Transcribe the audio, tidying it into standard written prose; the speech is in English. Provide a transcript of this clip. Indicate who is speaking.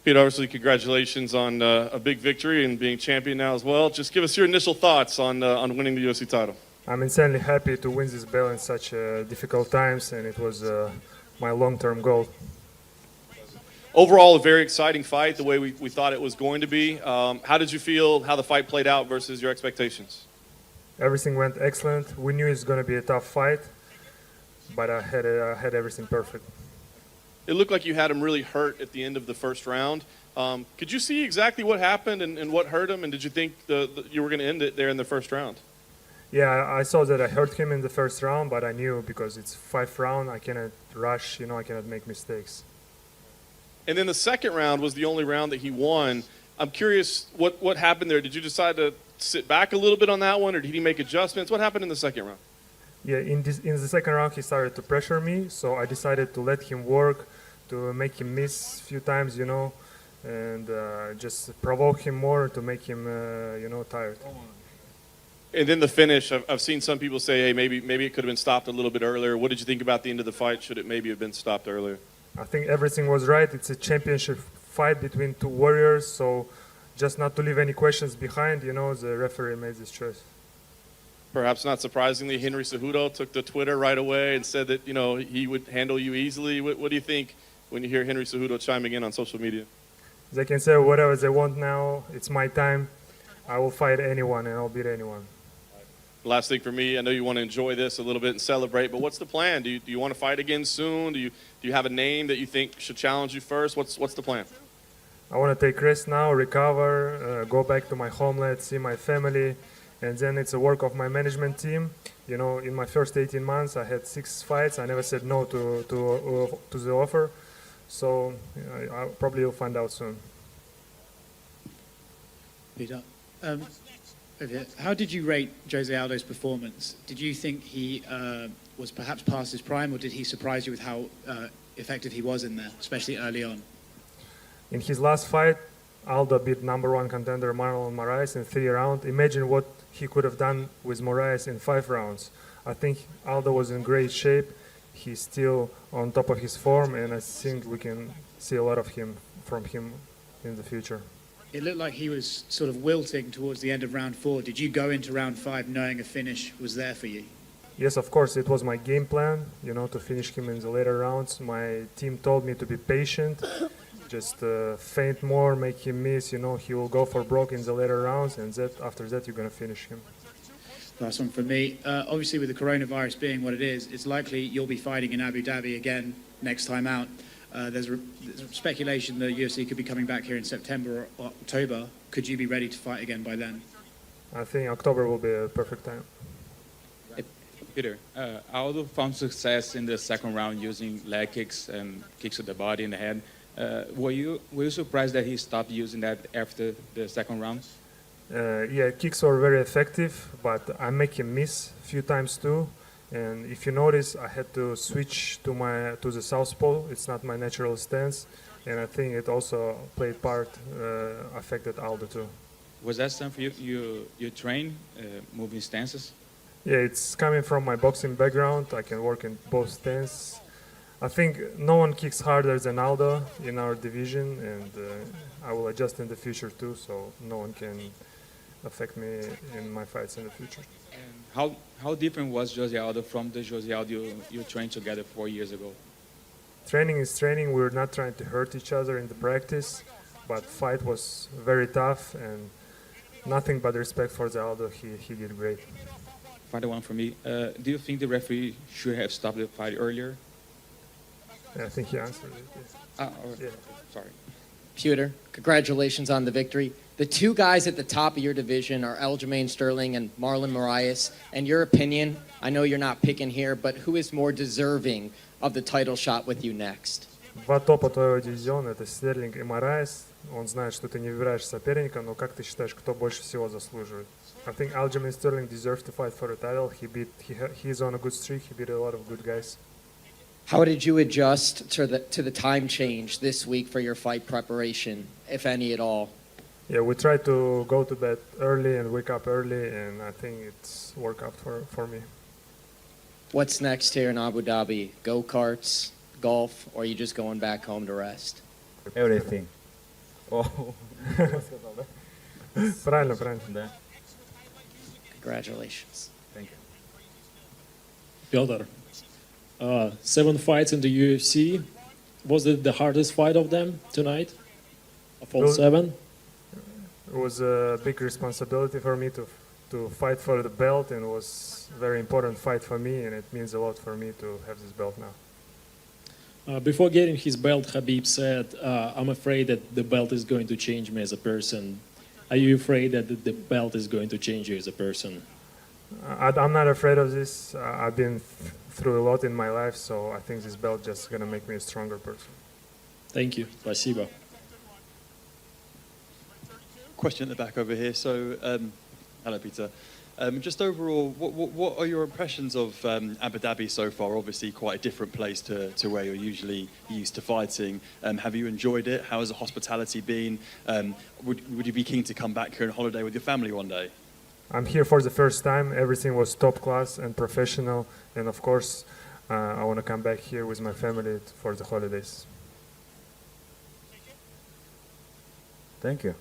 Speaker 1: Pete, obviously, congratulations on a big victory and being champion now as well. Just give us your initial thoughts on winning the UFC title.
Speaker 2: I'm insanely happy to win this belt in such difficult times, and it was my long-term goal.
Speaker 1: Overall, a very exciting fight, the way we thought it was going to be. How did you feel how the fight played out versus your expectations?
Speaker 2: Everything went excellent. We knew it's going to be a tough fight, but I had everything perfect.
Speaker 1: It looked like you had him really hurt at the end of the first round. Could you see exactly what happened and what hurt him? And did you think you were going to end it there in the first round?
Speaker 2: Yeah, I saw that I hurt him in the first round, but I knew because it's 5th round, I cannot rush, I cannot make mistakes.
Speaker 1: And then the second round was the only round that he won. I'm curious what happened there. Did you decide to sit back a little bit on that one, or did he make adjustments? What happened in the second round?
Speaker 2: Yeah, in the second round, he started to pressure me, so I decided to let him work, to make him miss a few times, and just provoke him more to make him, tired.
Speaker 1: And then the finish, I've seen some people say, hey, maybe it could have been stopped a little bit earlier. What did you think about the end of the fight? Should it maybe have been stopped earlier?
Speaker 2: I think everything was right. It's a championship fight between two warriors, so just not to leave any questions behind, the referee made this choice.
Speaker 1: Perhaps not surprisingly, Henry Cejudo took to Twitter right away and said that, he would handle you easily. What do you think when you hear Henry Cejudo chiming in on social media?
Speaker 2: They can say whatever they want now. It's my time. I will fight anyone and I'll beat anyone.
Speaker 1: Last thing for me, I know you want to enjoy this a little bit and celebrate, but what's the plan? Do you want to fight again soon? Do you have a name that you think should challenge you first? What's the plan?
Speaker 2: I want to take rest now, recover, go back to my homeland, see my family, and then it's a work of my management team. In my first 18 months, I had 6 fights. I never said no to the offer, so I probably will find out soon.
Speaker 3: Peter, how did you rate José Aldo's performance? Did you think he was perhaps past his prime, or did he surprise you with how effective he was in there, especially early on?
Speaker 2: In his last fight, Aldo beat #1 contender Marlon Moraes in 3 rounds. Imagine what he could have done with Moraes in 5 rounds. I think Aldo was in great shape. He's still on top of his form, and I think we can see a lot of from him in the future.
Speaker 3: It looked like he was sort of wilting towards the end of round 4. Did you go into round 5 knowing a finish was there for you?
Speaker 2: Yes, of course, it was my game plan, to finish him in the later rounds. My team told me to be patient, just feint more, make him miss, he will go for broke in the later rounds, and after that you're going to finish him.
Speaker 3: Last one from me. Obviously, with the coronavirus being what it is, it's likely you'll be fighting in Abu Dhabi again next time out. There's speculation the UFC could be coming back here in September or October. Could you be ready to fight again by then?
Speaker 2: I think October will be a perfect time.
Speaker 4: Peter, Aldo found success in the second round using leg kicks and kicks to the body and the head. Were you surprised that he stopped using that after the second round?
Speaker 2: Yeah, kicks were very effective, but I make him miss a few times too. And if you notice, I had to switch to the southpaw. It's not my natural stance, and I think it also played part, affected Aldo too.
Speaker 4: Was that something you train, moving stances?
Speaker 2: Yeah, it's coming from my boxing background. I can work in both stances. I think no one kicks harder than Aldo in our division, and I will adjust in the future too, so no one can affect me in my fights in the future.
Speaker 4: And how different was José Aldo from the José Aldo you trained together 4 years ago?
Speaker 2: Training is training. We're not trying to hurt each other in the practice, but fight was very tough, and nothing but respect for the Aldo. He did great.
Speaker 4: Final one for me. Do you think the referee should have stopped the fight earlier?
Speaker 2: Yeah, I think he answered it.
Speaker 4: Yeah.
Speaker 2: Yeah.
Speaker 4: Sorry.
Speaker 5: Peter, congratulations on the victory. The 2 guys at the top of your division are Aljamain Sterling and Marlon Moraes. In your opinion, I know you're not picking here, but who is more deserving of the title shot with you next?
Speaker 2: 2 топа твоего дивизиона — это Стерлинг и Мораес. Он знает, что ты не выбираешь соперника, но как ты считаешь, кто больше всего заслуживает? I think Aljamain Sterling deserves to fight for the title. He's on a good streak. He beat a lot of good guys.
Speaker 5: How did you adjust to the time change this week for your fight preparation, if any at all?
Speaker 2: Yeah, we try to go to bed early and wake up early, and I think it's worked out for me.
Speaker 5: What's next here in Abu Dhabi? Go-karts, golf, or are you just going back home to rest?
Speaker 6: Everything. О,
Speaker 2: Правильно, правильно.
Speaker 6: да.
Speaker 5: Congratulations.
Speaker 6: Thank you.
Speaker 7: Petr, 7 fights in the UFC. Was it the hardest fight of them tonight? Of all
Speaker 2: Well-
Speaker 7: 7?
Speaker 2: It was a big responsibility for me to fight for the belt, and it was a very important fight for me, and it means a lot for me to have this belt now.
Speaker 7: Before getting his belt, Khabib said, I'm afraid that the belt is going to change me as a person. Are you afraid that the belt is going to change you as a person?
Speaker 2: I'm not afraid of this. I've been through a lot in my life, so I think this belt just gonna make me a stronger person.
Speaker 7: Thank you. Спасибо.
Speaker 8: Question at the back over here. So, hello, Peter. Just overall, what are your impressions of Abu Dhabi so far? Obviously, quite a different place to where you're usually used to fighting. Have you enjoyed it? How has the hospitality been? Would you be keen to come back here on holiday with your family one day?
Speaker 2: I'm here for the first time. Everything was top class and professional, and of course, I want to come back here with my family for the holidays.
Speaker 6: Thank you.